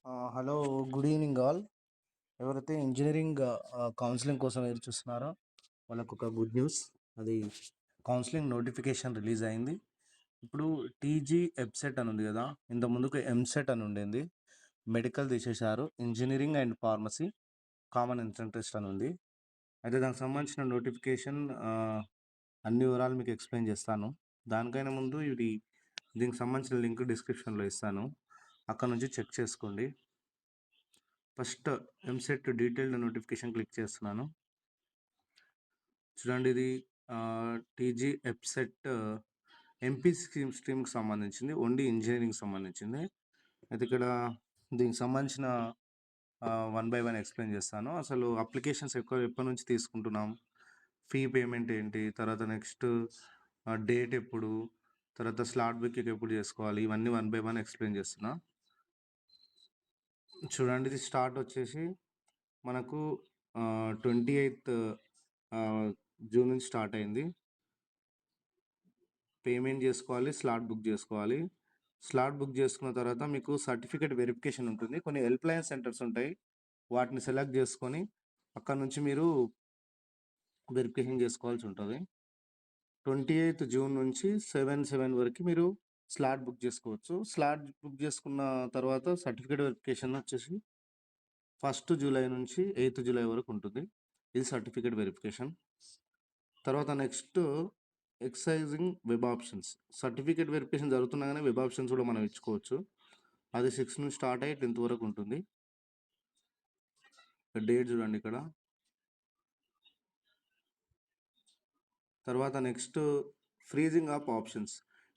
Hello, good evening all. ఎవరైతే engineering counselling కోసం ఎదురు చూస్తున్నారో వాళ్ళకు ఒక గుడ్ న్యూస్. అది కౌన్సిలింగ్ నోటిఫికేషన్ రిలీజ్ అయింది. ఇప్పుడు టీజీ ఎబ్సెట్ అని ఉంది కదా, ఇంత ముందుకు ఎంసెట్ అని ఉండింది. మెడికల్ తీసేశారు. Engineering and pharmacy common entrance test అని ఉంది. అయితే దానికి సంబంధించిన నోటిఫికేషన్ అన్ని వివరాలు మీకు ఎక్స్ప్లెయిన్ చేస్తాను. దానికైనా ముందు దీనికి సంబంధించిన లింక్ డిస్క్రిప్షన్లో ఇస్తాను, అక్కడ నుంచి చెక్ చేసుకోండి. First EAMCET detailed notification click చేస్తున్నాను. చూడండి, ఇది టీజీ ఎబ్సెట్ ఎంపీ స్ట్రీమ్కి సంబంధించింది, ఓన్లీ ఇంజనీరింగ్ సంబంధించింది. అయితే ఇక్కడ దీనికి సంబంధించిన 1 by 1 ఎక్స్ప్లెయిన్ చేస్తాను. అసలు అప్లికేషన్స్ ఎప్పటి నుంచి తీసుకుంటున్నాం, ఫీ పేమెంట్ ఏంటి, తర్వాత నెక్స్ట్ డేట్ ఎప్పుడు, తర్వాత స్లాట్ బుకింగ్ ఎప్పుడు చేసుకోవాలి, ఇవన్నీ 1 by 1 ఎక్స్ప్లెయిన్ చేస్తున్నా. చూడండి, ఇది స్టార్ట్ వచ్చేసి మనకు 28th జూన్ నుంచి స్టార్ట్ అయింది. పేమెంట్ చేసుకోవాలి, స్లాట్ బుక్ చేసుకోవాలి. స్లాట్ బుక్ చేసుకున్న తర్వాత మీకు సర్టిఫికేట్ వెరిఫికేషన్ ఉంటుంది. కొన్ని హెల్ప్ లైన్ సెంటర్స్ ఉంటాయి, వాటిని సెలెక్ట్ చేసుకొని అక్కడ నుంచి మీరు వెరిఫికేషన్ చేసుకోవాల్సి ఉంటుంది. 28th జూన్ నుంచి 7/7 వరకు మీరు స్లాట్ బుక్ చేసుకోవచ్చు. స్లాట్ బుక్ చేసుకున్న తర్వాత సర్టిఫికేట్ వెరిఫికేషన్ వచ్చేసి 1 జూలై నుంచి 8 జూలై వరకు ఉంటుంది. ఇది సర్టిఫికేట్ వెరిఫికేషన్. తర్వాత next exercising web options. Certificate verification జరుగుతున్నాగానే వెబ్ ఆప్షన్స్ కూడా మనం ఇచ్చుకోవచ్చు. అది 6 నుంచి స్టార్ట్ అయ్యి 10th వరకు ఉంటుంది. డేట్ చూడండి ఇక్కడ. తర్వాత next freezing of options.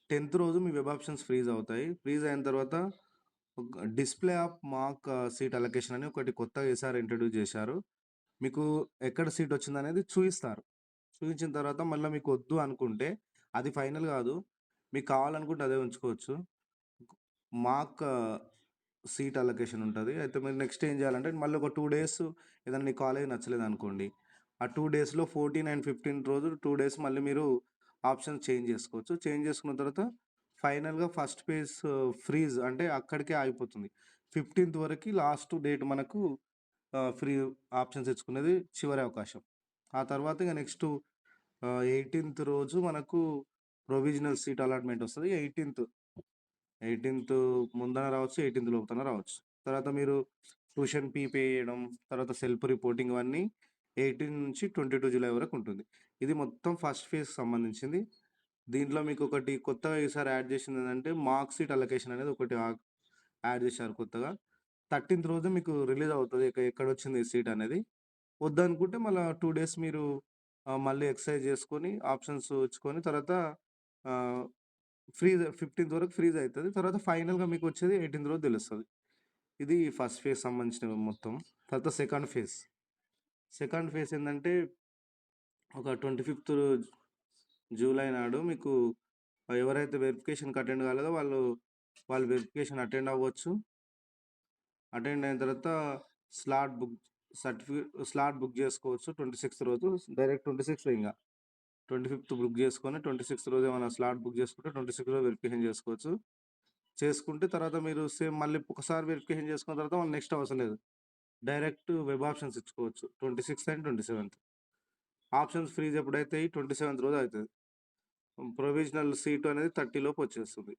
10th రోజు మీ వెబ్ ఆప్షన్స్ ఫ్రీజ్ అవుతాయి. ఫ్రీజ్ అయిన తర్వాత display of mark seat allocation అని ఒకటి కొత్తగా ఈసారి ఇంట్రడ్యూస్ చేశారు. మీకు ఎక్కడ సీట్ వచ్చింది అనేది చూపిస్తారు. చూపించిన తర్వాత మళ్ళీ మీకు వద్దు అనుకుంటే అది ఫైనల్ కాదు, మీకు కావాలనుకుంటే అదే ఉంచుకోవచ్చు. మార్క్ సీట్ అలొకేషన్ ఉంటుంది. అయితే మీరు నెక్స్ట్ ఏం చేయాలంటే మళ్ళీ ఒక 2 days ఏదైనా మీ కాలేజ్ నచ్చలేదు అనుకోండి, ఆ 2 daysలో 14 and 15 రోజు 2 days మళ్ళీ మీరు ఆప్షన్ చేంజ్ చేసుకోవచ్చు. చేంజ్ చేసుకున్న తర్వాత ఫైనల్గా ఫస్ట్ పేజ్ ఫ్రీజ్ అంటే అక్కడికే ఆగిపోతుంది. 15th వరకు లాస్ట్ డేట్ మనకు ఫ్రీ ఆప్షన్స్ తెచ్చుకునేది చివరి అవకాశం. ఆ తర్వాత ఇక నెక్స్ట్ 18th రోజు మనకు ప్రొవిజనల్ సీట్ అలాట్మెంట్ వస్తుంది. 18th ముందన రావచ్చు, 18th లోపున రావచ్చు. తర్వాత మీరు ట్యూషన్ ఫీ పే చేయడం, తర్వాత సెల్ఫ్ రిపోర్టింగ్, ఇవన్నీ 18 నుంచి 22 జూలై వరకు ఉంటుంది. ఇది మొత్తం ఫస్ట్ ఫేజ్ సంబంధించింది. దీంట్లో మీకు ఒకటి కొత్తగా ఈసారి యాడ్ చేసింది ఏంటంటే మార్క్ సీట్ అలొకేషన్ అనేది ఒకటి యాడ్ చేశారు కొత్తగా. 13th రోజు మీకు రిలీజ్ అవుతుంది ఎక్కడ వచ్చింది ఈ సీట్ అనేది. వద్దనుకుంటే మళ్ళీ 2 days మీరు మళ్ళీ ఎక్సర్సైజ్ చేసుకొని ఆప్షన్స్ ఇచ్చుకొని తర్వాత ఫ్రీజ్ 15th వరకు ఫ్రీజ్ అవుతుంది. తర్వాత ఫైనల్గా మీకు వచ్చేది 18th రోజు తెలుస్తుంది. ఇది ఫస్ట్ ఫేజ్ సంబంధించినవి మొత్తం. తర్వాత సెకండ్ ఫేజ్ ఏంటంటే ఒక 25th జూలై నాడు మీకు ఎవరైతే వెరిఫికేషన్కి అటెండ్ కాలేదో వాళ్ళు వెరిఫికేషన్ అటెండ్ అవ్వచ్చు. అటెండ్ అయిన తర్వాత స్లాట్ బుక్ చేసుకోవచ్చు. 26th రోజు డైరెక్ట్ 26th ఇంకా 25th బుక్ చేసుకొని 26th రోజు ఏమైనా స్లాట్ బుక్ చేసుకుంటే 26th రోజు వెరిఫికేషన్ చేసుకోవచ్చు. చేసుకుంటే తర్వాత మీరు సేమ్ మళ్ళీ ఒకసారి వెరిఫికేషన్ చేసుకున్న తర్వాత మనం నెక్స్ట్ అవసరం లేదు, డైరెక్ట్ వెబ్ ఆప్షన్స్ ఇచ్చుకోవచ్చు. 26th and 27th options freeze ఎప్పుడైతే 27th రోజు అవుతుంది. ప్రొవిజనల్ సీటు అనేది 30 లోపు వచ్చేస్తుంది.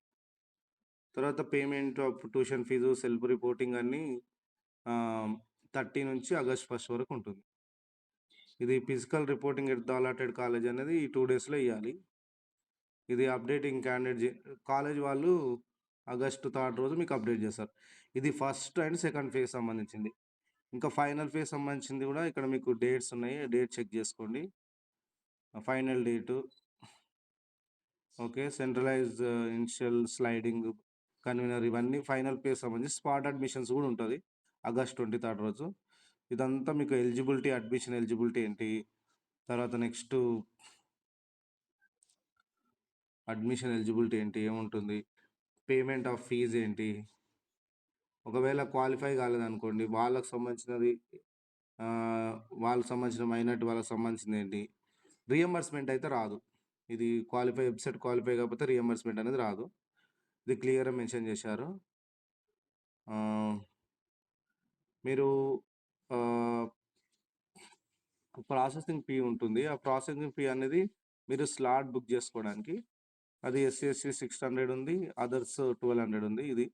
తర్వాత payment of tuition fee, self reporting అన్నీ 30 నుంచి August 1 వరకు ఉంటుంది. ఇది physical reporting at the allotted college అనేది ఈ 2 daysలో ఇవ్వాలి. ఇది అప్డేటింగ్ క్యాండిడేట్ కాలేజ్ వాళ్ళు August 3 రోజు మీకు అప్డేట్ చేస్తారు. ఇది ఫస్ట్ అండ్ సెకండ్ ఫేజ్ సంబంధించింది. ఇంకా ఫైనల్ ఫేజ్ సంబంధించింది కూడా ఇక్కడ మీకు డేట్స్ ఉన్నాయి, డేట్ చెక్ చేసుకోండి. Final date okay. Centralise initial sliding convener, ఇవన్నీ ఫైనల్ ఫేజ్ సంబంధించి. స్పాట్ అడ్మిషన్స్ కూడా ఉంటుంది August 23 రోజు. ఇదంతా మీకు ఎలిజిబిలిటీ, అడ్మిషన్ ఎలిజిబిలిటీ ఏంటి, తర్వాత నెక్స్ట్ అడ్మిషన్ ఎలిజిబిలిటీ ఏంటి, ఏముంటుంది, పేమెంట్ ఆఫ్ ఫీజ్ ఏంటి, ఒకవేళ క్వాలిఫై కాలేదనుకోండి వాళ్ళకి సంబంధించినది, వాళ్ళకి సంబంధించిన మైనార్టీ వాళ్ళకి సంబంధించింది ఏంటి, రీఎంబర్స్మెంట్ అయితే రాదు. ఇది వెబ్సైట్ క్వాలిఫై కాకపోతే రీఎంబర్స్మెంట్ అనేది రాదు. ఇది క్లియర్గా మెన్షన్ చేశారు. మీరు ఆహ్, ప్రాసెసింగ్ ఫీ ఉంటుంది. ఆ ప్రాసెసింగ్ ఫీ అనేది మీరు స్లాట్ బుక్ జేసుకోవడానికి. అది ఎస్సీ, ఎస్టీ 600 ఉంది. అదర్స్ 1200 ఉంది. ఇది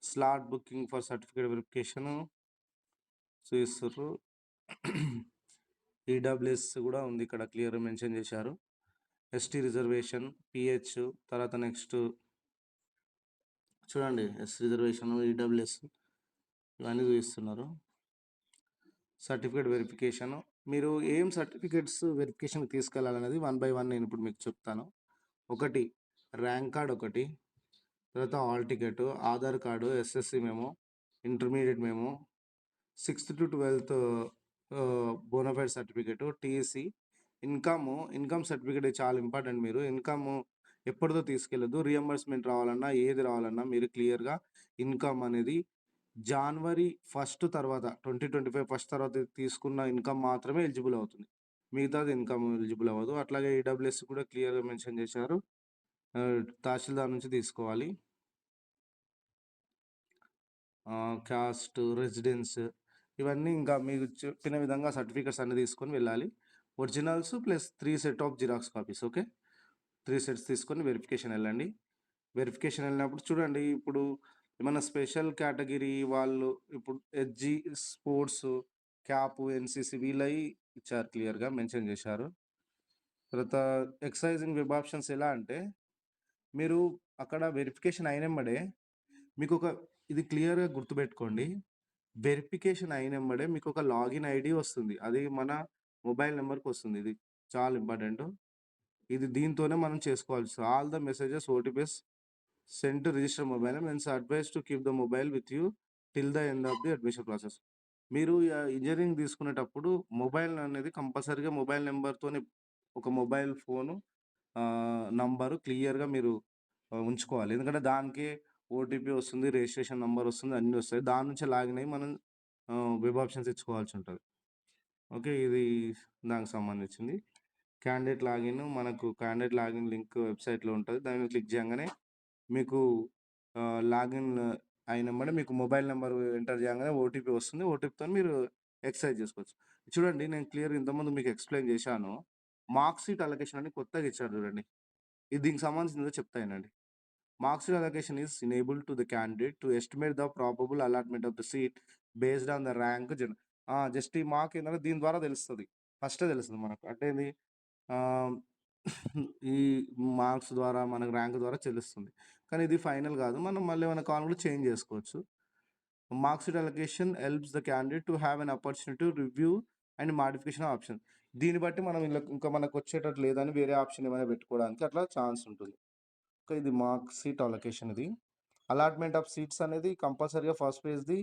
slot booking for certificate verification చూయిస్తుర్రు. ఈడబ్ల్యూఎస్ గూడా ఉంది ఇక్కడ క్లియర్‌గా మెన్షన్ జేశారు. ఎస్టీ రిజర్వేషన్, పీహెచ్ తర్వాత నెక్స్ట్ చూడండి ఎస్టీ రిజర్వేషన్, ఈడబ్ల్యూఎస్ ఇవన్నీ చూయిస్తున్నారు. Certificate verification. మీరు ఏం సర్టిఫికేట్స్ వెరిఫికేషన్‌కి తీసుకెళ్ళాలనేది వన్ బై వన్ నేనిప్పుడు మీకు చెప్తాను. ఒకటి ర్యాంక్ కార్డ్ ఒకటి, తర్వాత hall ticket, Aadhaar card, SSC memo, intermediate memo, 6th-12th bonafide certificate, TC, income certificate చాలా ఇంపార్టెంట్ మీరు. ఇన్‌కమ్ ఎప్పటిదో తీసుకెళ్ళొద్దు. రీయింబర్స్‌మెంట్ రావాలన్నా, ఏది రావాలన్నా మీరు క్లియర్‌గా ఇన్‌కమ్ అనేది జాన్వరి 1 తర్వాత 2025 ఫస్ట్ తర్వాత తీసుకున్న ఇన్‌కమ్ మాత్రమే ఎలిజిబుల్ అవుతుంది. మిగతాది ఇన్‌కమ్ ఎలిజిబుల్ అవ్వదు. అట్లాగే ఈడబ్ల్యూఎస్ కూడా క్లియర్‌గా మెన్షన్ చేశారు. తహసీల్దార్ నుంచి తీసుకోవాలి. కాస్ట్, రెసిడెన్స్ ఇవన్నీ ఇంకా మీకు చెప్పిన విధంగా సర్టిఫికేట్స్ అన్నీ తీసుకొని వెళ్ళాలి. Originals plus 3 set of xerox copies okay. 3 sets తీసుకొని వెరిఫికేషన్ వెళ్ళండి. వెరిఫికేషన్ వెళ్ళినప్పుడు చూడండి ఇప్పుడు ఏమన్నా స్పెషల్ కేటగిరీ వాళ్ళు ఇప్పుడు హెచ్‌జీ, స్పోర్ట్స్, క్యాప్, ఎన్‌సీసీ వీళ్ళయి ఇచ్చారు క్లియర్‌గా మెన్షన్ చేశారు. తర్వాత ఎక్సైజింగ్ వెబ్ ఆప్షన్స్ ఎలా అంటే మీరు అక్కడ వెరిఫికేషన్ అయినెంబడే మీకొక ఇది క్లియర్‌గా గుర్తుపెట్టుకోండి. వెరిఫికేషన్ అయినెంబడే మీకొక లాగిన్ ఐడీ వస్తుంది. అది మన మొబైల్ నంబర్‌కొస్తుంది. ఇది చాలా ఇంపార్టెంటు. ఇది దీంతోనే మనం చేసుకోవాలి. So, all the messages, OTPs send to register mobile number and advice to keep the mobile with you till the end of the admission process. మీరు ఇంజినీరింగ్ తీసుకునేటప్పుడు మొబైల్ అనేది కంపల్సరీగా మొబైల్ నంబర్‌తోని ఒక మొబైల్ ఫోను నంబరు క్లియర్‌గా మీరు ఉంచుకోవాలి. ఎందుకంటే దానికే ఓటీపీ వస్తుంది, రిజిస్ట్రేషన్ నంబర్ వస్తుంది, అన్నీ వస్తాయి. దాని నుంచే లాగిన్ అయ్యి మనం వెబ్ ఆప్షన్స్ ఇచ్చుకోవాల్సుంటది. ఓకే. ఇది దానికి సంబంధించింది. క్యాండిడేట్ లాగిన్ లింక్ వెబ్‌సైట్‌లో ఉంటది. దాని మీద క్లిక్ చేయంగానే మీకు లాగిన్ అయినెంబడే మీకు మొబైల్ నంబర్ ఎంటర్ చేయంగానే ఓటీపీ వస్తుంది. ఓటీపీతోని మీరు ఎక్సర్సైజ్ చేసుకోవచ్చు. చూడండి నేను క్లియర్‌గా ఇంతకుముందు మీకు ఎక్స్‌ప్లెయిన్ చేశాను. మార్క్ షీట్ అలొకేషన్ అని కొత్తగా ఇచ్చారు చూడండి. ఇది దీనికి సంబంధించిందో చెప్తా ఇనండి. Mark sheet allocation is enabled to the candidate to estimate the probable allotment of the seat based on the rank just ఈ మార్క్ ఏందంటే దీని ద్వారా తెలుస్తది. ఫస్టే తెలుస్తది మనకు. అంటే ఏంది ఆహ్, ఈ మార్క్స్ ద్వారా మనకు ర్యాంక్ ద్వారా తెలుస్తుంది. కానీ ఇది ఫైనల్ కాదు. మనం మళ్ళీ ఏమైనా కావాలనుకుంటే చేంజ్ చేసుకోవచ్చు. Mark sheet allocation helps the candidate to have an opportunity to review and modification option. దీన్ని బట్టి మనం ఇంకా మనకొచ్చేటట్టు లేదని వేరే ఆప్షన్ ఏమైనా పెట్టుకోవడానికి అట్లా ఛాన్స్ ఉంటుంది. ఇది మార్క్ సీట్ అలొకేషన్ ఇది. అలాట్‌మెంట్ ఆఫ్ సీట్స్ అనేది కంపల్సరీగా ఫస్ట్ ఫేజ్‌ది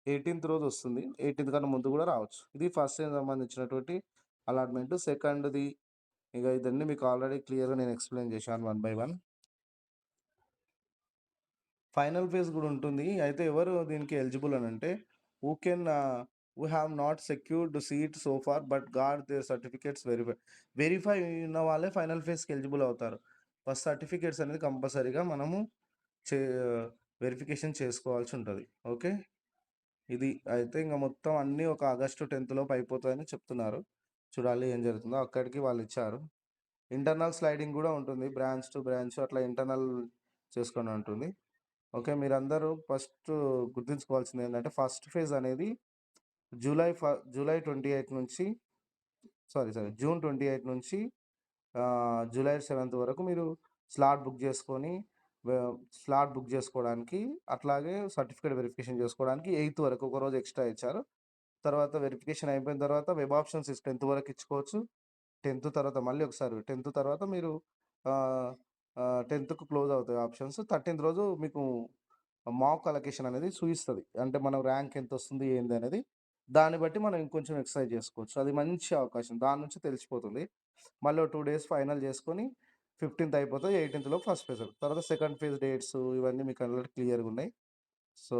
18థ్ రోజు వస్తుంది. 18థ్ కన్నా ముందు గూడా రావచ్చు. ఇది ఫస్ట్ ఫేజ్ సంబంధించినటువంటి అలాట్‌మెంట్. సెకండ్‌ది ఇగ ఇదన్నీ మీకు ఆల్రెడీ క్లియర్‌గా నేను ఎక్స్‌ప్లెయిన్ చేశాను one by one. Final phase గూడా ఉంటుంది. అయితే ఎవరు దీనికి ఎలిజిబుల్ అనంటే who can who have not secured seat so far but got their certificates verify ఉన్న వాళ్ళే ఫైనల్ ఫేజ్‌కి ఎలిజిబుల్ అవుతారు. ఫస్ట్ సర్టిఫికేట్స్ అనేది కంపల్సరీగా మనము చే వెరిఫికేషన్ చేసుకోవాల్సుంటది. ఓకే. ఇది అయితే ఇంక మొత్తం అన్నీ ఒక ఆగస్టు 10థ్ లోపు అయిపోతాయని చెప్తున్నారు. చూడాలి ఏం జరుగుతుందో. అక్కడికి వాళ్ళిచ్చారు. ఇంటర్నల్ స్లైడింగ్ గూడా ఉంటుంది. బ్రాంచ్ టు బ్రాంచ్ అట్లా ఇంటర్నల్ చేసుకొని ఉంటుంది. ఓకే. మీరందరూ ఫస్ట్ గుర్తుంచుకోవాల్సిందేంటంటే ఫస్ట్ ఫేజ్ అనేది జూలై 28 నుంచి జూన్ 28 నుంచి జూలై 7th వరకు మీరు స్లాట్ బుక్ చేసుకొని వ స్లాట్ బుక్ చేసుకోవడానికి, అట్లాగే సర్టిఫికేట్ వెరిఫికేషన్ చేసుకోవడానికి 8th వరకు ఒకరోజు ఎక్స్‌ట్రా ఇచ్చారు. తర్వాత వెరిఫికేషన్ అయిపోయిన తర్వాత వెబ్ ఆప్షన్స్ 10th వరకు ఇచ్చుకోవచ్చు. 10th తర్వాత మళ్ళీ ఒకసారి 10th తర్వాత మీరు ఆహ్, 10థ్‌కి క్లోజ్ అవుతాయి ఆప్షన్స్. 13th రోజు మీకు మాక్ అలొకేషన్ అనేది చూయిస్తది. అంటే మన ర్యాంక్ ఎంతొస్తుంది ఏంది అనేది. దాన్ని బట్టి మనం ఇంకొంచెం ఎక్సర్సైజ్ చేసుకోవచ్చు. అది మంచి అవకాశం. దాని నుంచి తెలిసిపోతుంది. మళ్ళీ ఓ 2 డేస్ ఫైనల్ చేసుకొని 15థ్ అయిపోతది. 18థ్‌లో ఫస్ట్ ఫేజ్. తర్వాత సెకండ్ ఫేజ్ డేట్స్ ఇవన్నీ మీకు ఆల్రెడీ క్లియర్‌గున్నాయి. సో,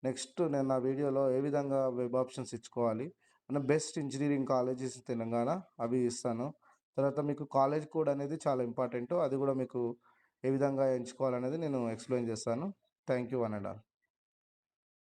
నెక్స్ట్ నేను నా వీడియోలో ఏ విధంగా వెబ్ ఆప్షన్స్ ఇచ్చుకోవాలి, బెస్ట్ ఇంజినీరింగ్ కాలేజెస్ తెలంగాణ అవి ఇస్తాను. తర్వాత మీకు కాలేజ్ కోడ్ అనేది చాలా ఇంపార్టెంటు. అది గూడా మీకు ఏ విధంగా ఎంచుకోవాలనేది నేను ఎక్స్‌ప్లెయిన్ చేస్తాను. Thank you one and all.